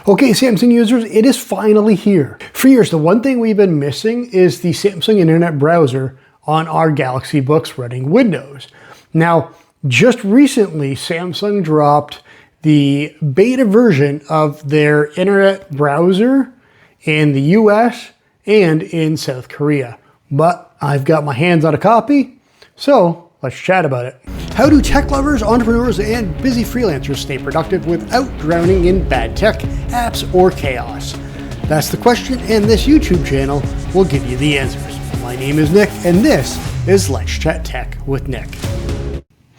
Okay, Samsung users, it is finally here. For years, the one thing we've been missing is the Samsung Internet Browser on our Galaxy Books running Windows. Now, just recently, Samsung dropped the beta version of their Internet Browser in the US and in South Korea. But I've got my hands on a copy, so let's chat about it. How do tech lovers, entrepreneurs, and busy freelancers stay productive without drowning in bad tech, apps, or chaos? That's the question, and this YouTube channel will give you the answers. My name is Nick, and this is Let's Chat Tech with Nick.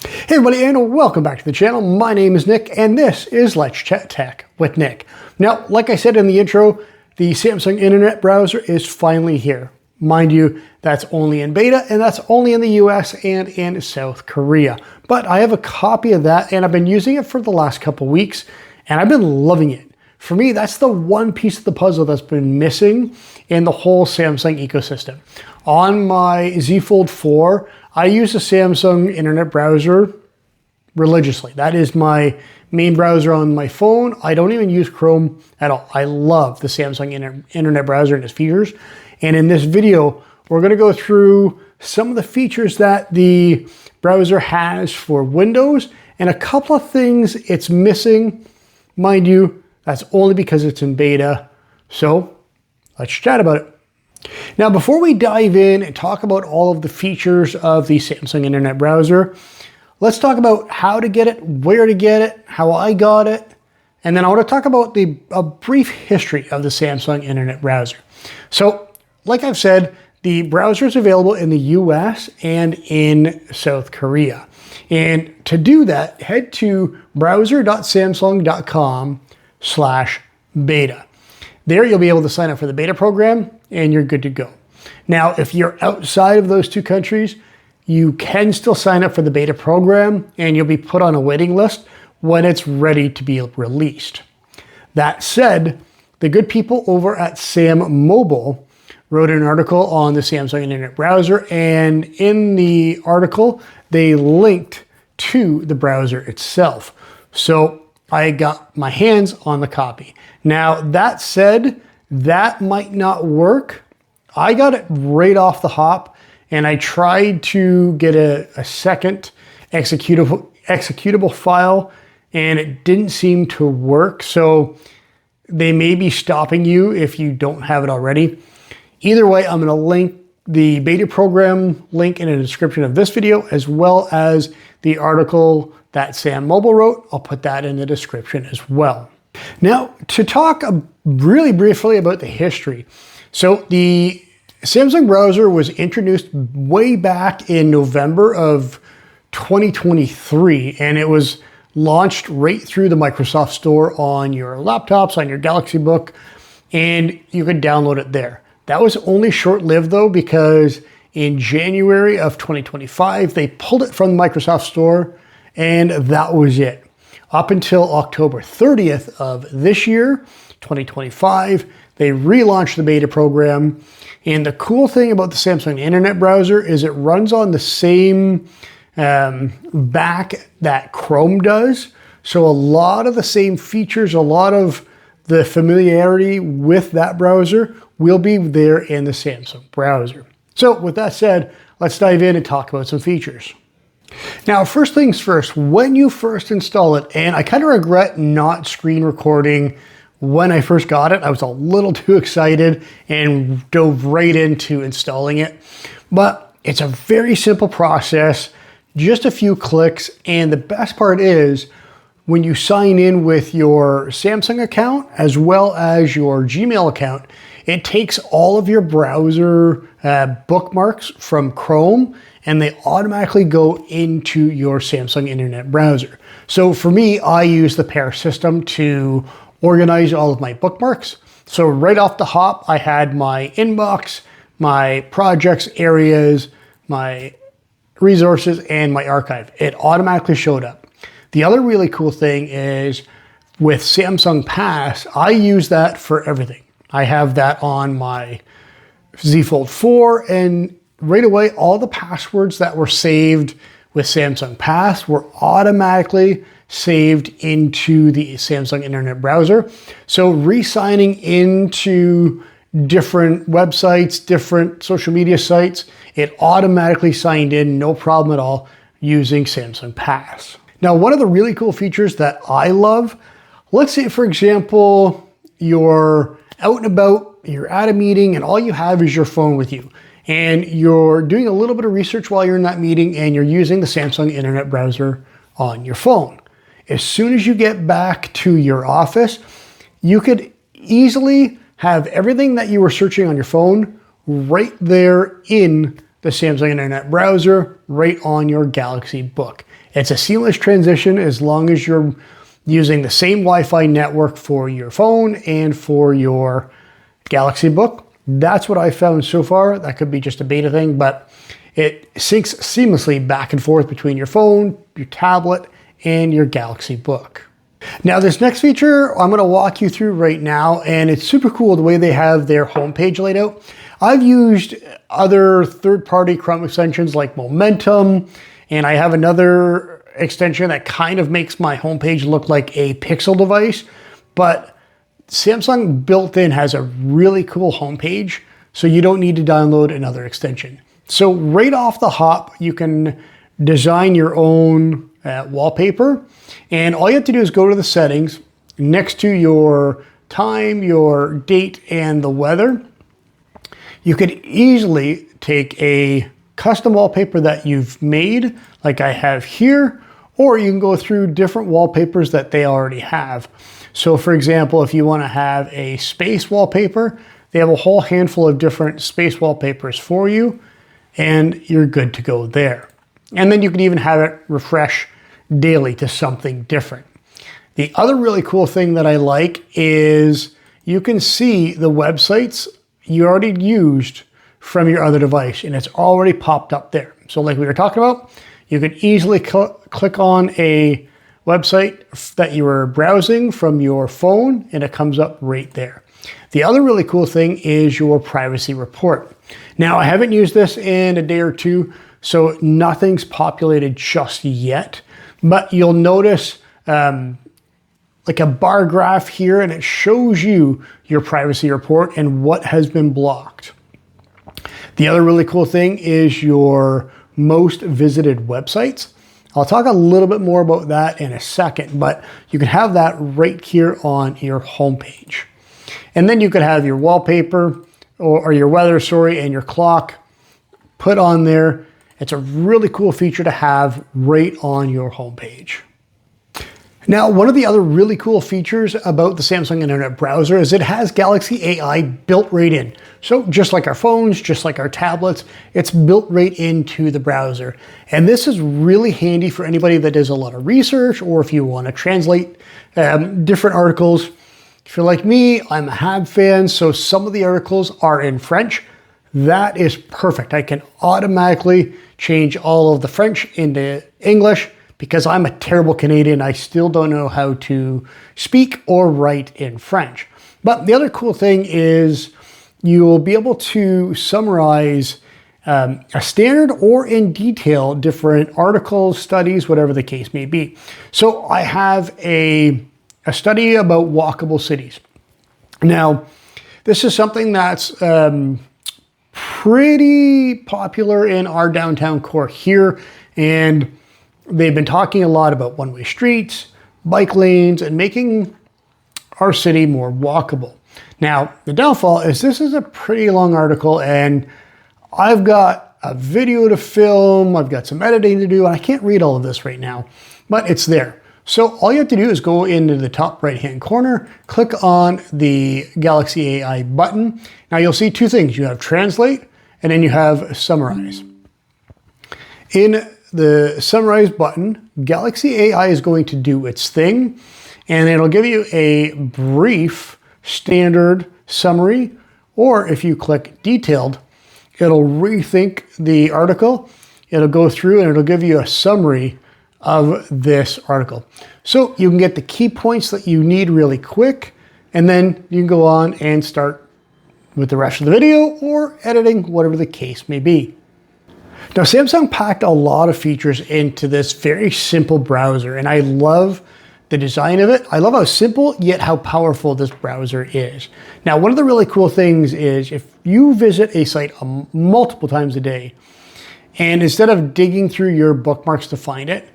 Hey everybody, and welcome back to the channel. My name is Nick, and this is Let's Chat Tech with Nick. Now, like I said in the intro, the Samsung Internet Browser is finally here. Mind you, that's only in beta, and that's only in the US and in South Korea. But I have a copy of that, and I've been using it for the last couple weeks, and I've been loving it. For me, that's the one piece of the puzzle that's been missing in the whole Samsung ecosystem. On my Z Fold 4, I use the Samsung Internet Browser religiously. That is my main browser on my phone. I don't even use Chrome at all. I love the Samsung Internet Browser and its features. And in this video, we're going to go through some of the features that the browser has for Windows and a couple of things it's missing. Mind you, that's only because it's in beta. So let's chat about it. Now, before we dive in and talk about all of the features of the Samsung Internet Browser, let's talk about how to get it, where to get it, how I got it, and then I want to talk about a brief history of the Samsung Internet Browser. So, like I've said, the browser is available in the US and in South Korea. And to do that, head to browser.samsung.com/beta. There you'll be able to sign up for the beta program and you're good to go. Now, if you're outside of those two countries, you can still sign up for the beta program and you'll be put on a waiting list when it's ready to be released. That said, the good people over at SamMobile wrote an article on the Samsung Internet Browser, and in the article, they linked to the browser itself. So I got my hands on the copy. Now, that said, that might not work. I got it right off the hop, and I tried to get a second executable file, and it didn't seem to work. So they may be stopping you if you don't have it already. Either way, I'm going to link the beta program link in the description of this video, as well as the article that SamMobile wrote. I'll put that in the description as well. Now, to talk really briefly about the history. So the Samsung browser was introduced way back in November of 2023, and it was launched right through the Microsoft Store on your laptops, on your Galaxy Book, and you could download it there. That was only short-lived though, because in January of 2025, they pulled it from the Microsoft Store, and that was it. Up until October 30th of this year, 2025, they relaunched the beta program. And the cool thing about the Samsung Internet Browser is it runs on the same back that Chrome does. So a lot of the same features, a lot of the familiarity with that browser will be there in the Samsung browser. So with that said, let's dive in and talk about some features. Now, first things first, when you first install it, and I kind of regret not screen recording when I first got it. I was a little too excited and dove right into installing it. But it's a very simple process, just a few clicks. And the best part is when you sign in with your Samsung account as well as your Gmail account, it takes all of your browser bookmarks from Chrome and they automatically go into your Samsung Internet Browser. So for me, I use the pair system to organize all of my bookmarks. So right off the hop, I had my inbox, my projects, areas, my resources, and my archive. It automatically showed up. The other really cool thing is with Samsung Pass, I use that for everything. I have that on my Z Fold 4, and right away, all the passwords that were saved with Samsung Pass were automatically saved into the Samsung internet browser. So re-signing into different websites, different social media sites, it automatically signed in, no problem at all, using Samsung Pass. Now, one of the really cool features that I love, let's say, for example, you're out and about, you're at a meeting, and all you have is your phone with you. And you're doing a little bit of research while you're in that meeting, and you're using the Samsung internet browser on your phone. As soon as you get back to your office, you could easily have everything that you were searching on your phone right there in the Samsung internet browser, right on your Galaxy Book. It's a seamless transition as long as you're using the same Wi-Fi network for your phone and for your Galaxy Book. That's what I found so far. That could be just a beta thing, but it syncs seamlessly back and forth between your phone, your tablet, and your Galaxy Book. Now, this next feature I'm going to walk you through right now, and it's super cool the way they have their homepage laid out. I've used other third-party Chrome extensions like Momentum, and I have another extension that kind of makes my homepage look like a Pixel device, but Samsung built-in has a really cool homepage, so you don't need to download another extension. So right off the hop, you can design your own wallpaper, and all you have to do is go to the settings next to your time, your date, and the weather. You could easily take a custom wallpaper that you've made, like I have here, or you can go through different wallpapers that they already have. So for example, if you want to have a space wallpaper, they have a whole handful of different space wallpapers for you, and you're good to go there. And then you can even have it refresh daily to something different. The other really cool thing that I like is you can see the websites you already used from your other device, and it's already popped up there. So like we were talking about, you can easily click on a website that you were browsing from your phone, and it comes up right there. The other really cool thing is your privacy report. Now, I haven't used this in a day or two, so nothing's populated just yet, but you'll notice like a bar graph here, and it shows you your privacy report and what has been blocked. The other really cool thing is your most visited websites. I'll talk a little bit more about that in a second, but you can have that right here on your homepage. And then you could have your wallpaper or your weather, and your clock put on there. It's a really cool feature to have right on your homepage. Now, one of the other really cool features about the Samsung Internet Browser is it has Galaxy AI built right in. So just like our phones, just like our tablets, it's built right into the browser. And this is really handy for anybody that does a lot of research, or if you want to translate different articles. If you're like me, I'm a HAB fan, so some of the articles are in French. That is perfect. I can automatically change all of the French into English because I'm a terrible Canadian. I still don't know how to speak or write in French. But the other cool thing is you will be able to summarize a standard or in detail different articles, studies, whatever the case may be. So I have a study about walkable cities. Now, this is something that's pretty popular in our downtown core here, and they've been talking a lot about one-way streets, bike lanes, and making our city more walkable. Now, the downfall is this is a pretty long article, and I've got a video to film, I've got some editing to do, and I can't read all of this right now, but it's there. So all you have to do is go into the top right-hand corner, click on the Galaxy AI button. Now you'll see two things. You have Translate, and then you have Summarize. In the Summarize button, Galaxy AI is going to do its thing, and it'll give you a brief standard summary, or if you click Detailed, it'll rethink the article. It'll go through and it'll give you a summary of this article. So you can get the key points that you need really quick, and then you can go on and start with the rest of the video or editing, whatever the case may be. Now, Samsung packed a lot of features into this very simple browser, and I love the design of it. I love how simple yet how powerful this browser is. Now, one of the really cool things is if you visit a site multiple times a day, and instead of digging through your bookmarks to find it,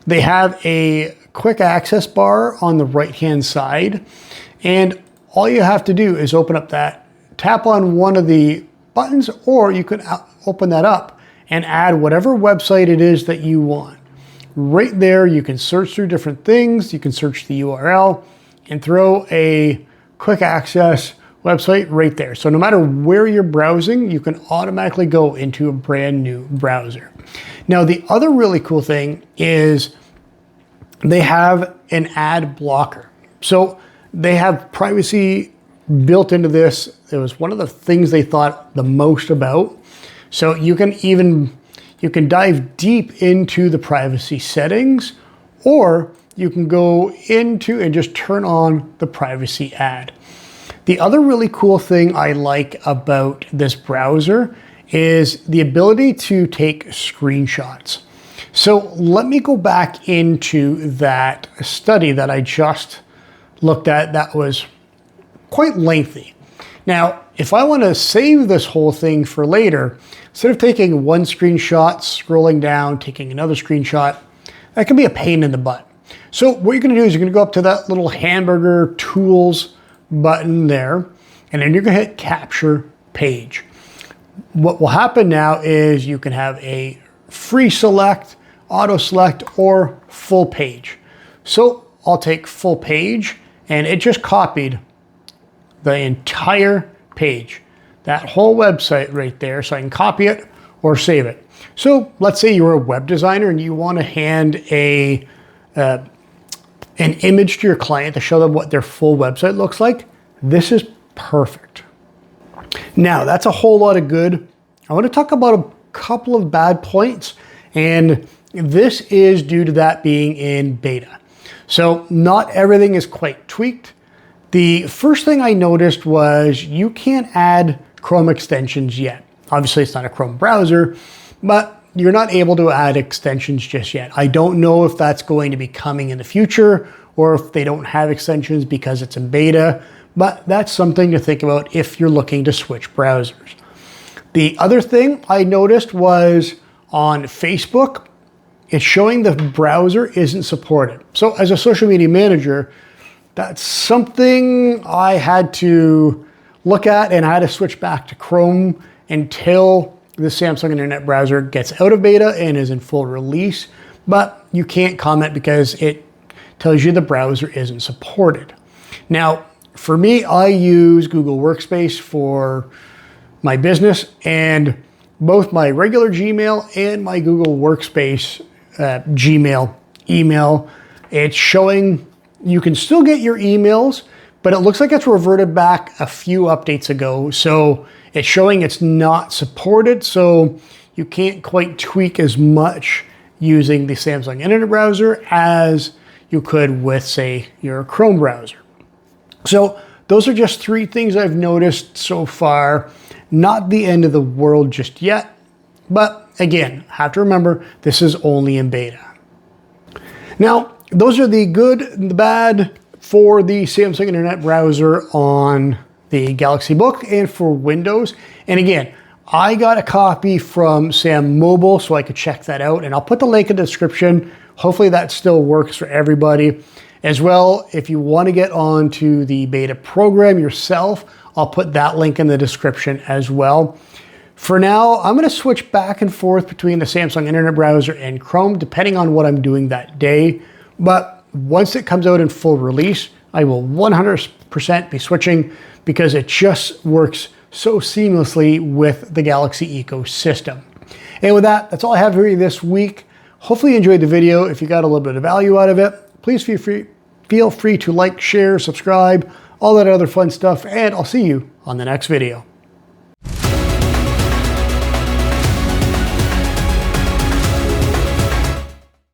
they have a quick access bar on the right-hand side, and all you have to do is open up that, tap on one of the buttons, or you can open that up and add whatever website it is that you want. Right there, you can search through different things, you can search the URL, and throw a quick access website right there. So no matter where you're browsing, you can automatically go into a brand new browser. Now, the other really cool thing is they have an ad blocker. So they have privacy built into this. It was one of the things they thought the most about. So you can dive deep into the privacy settings, or you can go into and just turn on the privacy ad. The other really cool thing I like about this browser is the ability to take screenshots. So let me go back into that study that I just looked at that was quite lengthy. Now, if I want to save this whole thing for later, instead of taking one screenshot, scrolling down, taking another screenshot, that can be a pain in the butt. So what you're going to do is you're going to go up to that little hamburger tools button there, and then you're going to hit capture page. What will happen now is you can have a free select, auto select, or full page. So I'll take full page, and it just copied the entire page, that whole website right there, so I can copy it or save it. So let's say you're a web designer and you want to hand an image to your client to show them what their full website looks like. This is perfect. Now, that's a whole lot of good. I want to talk about a couple of bad points, and this is due to that being in beta. So not everything is quite tweaked. The first thing I noticed was you can't add Chrome extensions yet. Obviously, it's not a Chrome browser, but you're not able to add extensions just yet. I don't know if that's going to be coming in the future or if they don't have extensions because it's in beta, but that's something to think about if you're looking to switch browsers. The other thing I noticed was on Facebook, it's showing the browser isn't supported. So as a social media manager, that's something I had to look at, and I had to switch back to Chrome until the Samsung Internet browser gets out of beta and is in full release. But you can't comment because it tells you the browser isn't supported. Now, for me, I use Google Workspace for my business, and both my regular Gmail and my Google Workspace Gmail email, it's showing you can still get your emails, but it looks like it's reverted back a few updates ago. So it's showing it's not supported. So you can't quite tweak as much using the Samsung Internet browser as you could with, say, your Chrome browser. So those are just three things I've noticed so far. Not the end of the world just yet. But again, have to remember, this is only in beta. Now, those are the good and the bad for the Samsung Internet browser on the Galaxy Book and for Windows. And again, I got a copy from SamMobile so I could check that out, and I'll put the link in the description. Hopefully that still works for everybody. As well, if you want to get onto the beta program yourself, I'll put that link in the description as well. For now, I'm going to switch back and forth between the Samsung Internet browser and Chrome, depending on what I'm doing that day. But once it comes out in full release, I will 100% be switching because it just works so seamlessly with the Galaxy ecosystem. And with that, that's all I have for you this week. Hopefully you enjoyed the video. If you got a little bit of value out of it, please feel free to like, share, subscribe, all that other fun stuff, and I'll see you on the next video.